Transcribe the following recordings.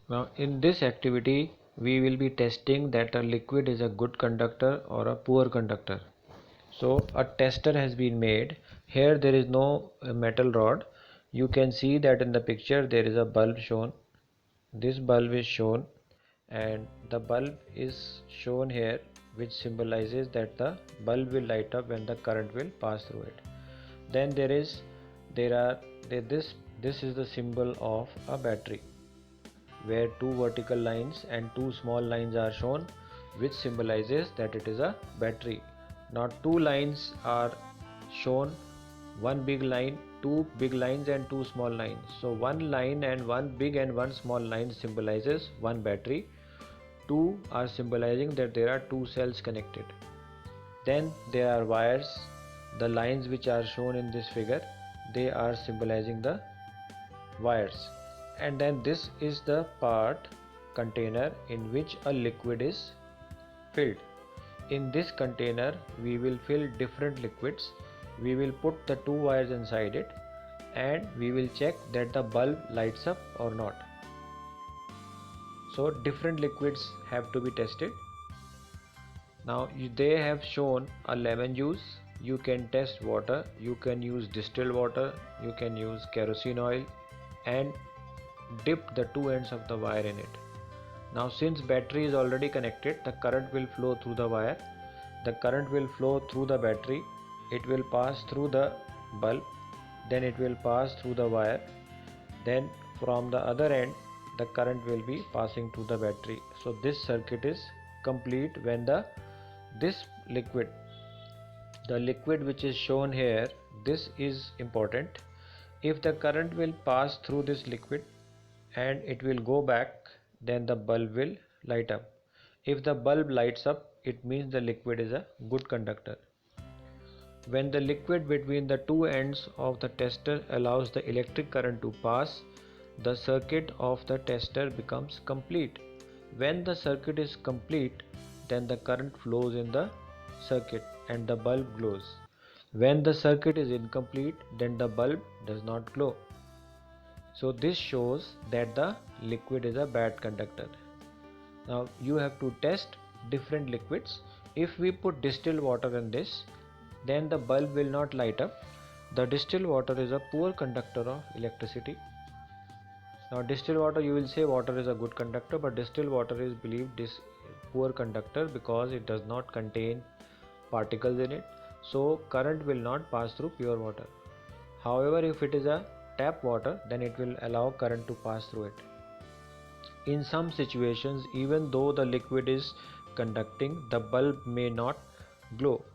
Now in this activity we will be testing that a liquid is a good conductor or a poor conductor. So a tester has been made. Here there is no metal rod. You can see that in the picture there is a bulb shown. This bulb is shown and the bulb is shown here, which symbolizes that the bulb will light up when the current will pass through it. Then this is the symbol of a battery, where two vertical lines and two small lines are shown, which symbolizes that it is a battery. Now two lines are shown, one big line, two big lines and two small lines. So one line and one big and one small line symbolizes one battery. Two are symbolizing that there are two cells connected. Then there are wires. The lines which are shown in this figure, they are symbolizing the wires. And then this is the part, container, in which a liquid is filled. In this container we will fill different liquids. We will put the two wires inside it and we will check that the bulb lights up or not. So different liquids have to be tested. Now they have shown a lemon juice. You can test water, you can use distilled water, you can use kerosene oil and dip the two ends of the wire in it. Now since battery is already connected, the current will flow through the wire. The current will flow through the battery. It will pass through the bulb. Then it will pass through the wire. Then from the other end, the current will be passing to the battery. So this circuit is complete when this liquid, the liquid which is shown here, this is important. If the current will pass through this liquid and it will go back, then the bulb will light up. If the bulb lights up, it means the liquid is a good conductor. When the liquid between the two ends of the tester allows the electric current to pass, the circuit of the tester becomes complete. When the circuit is complete, then the current flows in the circuit and the bulb glows. When the circuit is incomplete, then the bulb does not glow. So this shows that the liquid is a bad conductor. Now you have to test different liquids. If we put distilled water in this, then the bulb will not light up. The distilled water is a poor conductor of electricity. Now distilled water, you will say water is a good conductor, but distilled water is believed this poor conductor because it does not contain particles in it. So current will not pass through pure water. However, if it is a tap water, then it will allow current to pass through it. In some situations, even though the liquid is conducting, the bulb may not glow.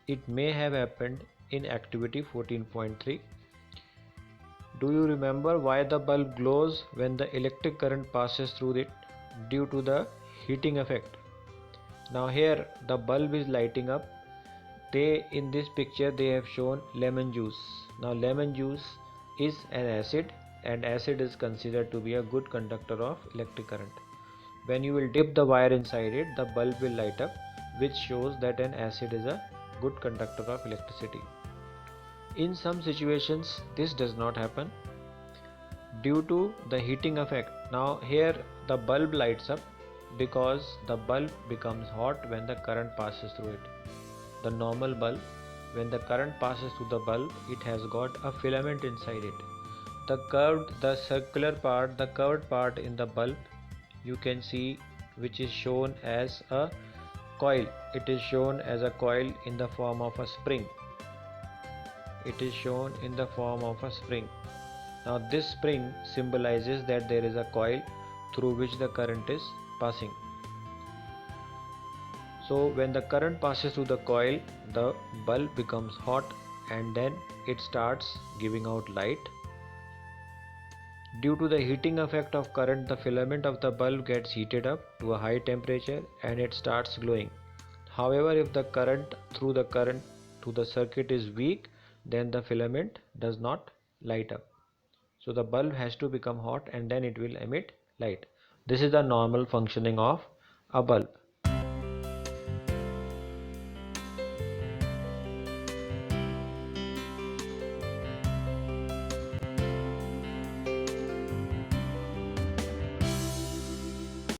It may have happened in activity 14.3. Do you remember why the bulb glows when the electric current passes through it? Due to the heating effect. Now here the bulb is lighting up. In this picture they have shown lemon juice. Now lemon juice is an acid and acid is considered to be a good conductor of electric current. When you will dip the wire inside it, the bulb will light up, which shows that an acid is a good conductor of electricity. In some situations this does not happen due to the heating effect. Now here the bulb lights up because the bulb becomes hot when the current passes through it. The normal bulb, when the current passes through the bulb, it has got a filament inside it. The circular part, the curved part in the bulb, you can see, which is shown as a coil. It is shown as a coil in the form of a spring. It is shown in the form of a spring. Now this spring symbolizes that there is a coil through which the current is passing. So when the current passes through the coil, the bulb becomes hot and then it starts giving out light. Due to the heating effect of current, the filament of the bulb gets heated up to a high temperature and it starts glowing. However, if the current through the circuit is weak, then the filament does not light up. So the bulb has to become hot and then it will emit light. This is the normal functioning of a bulb.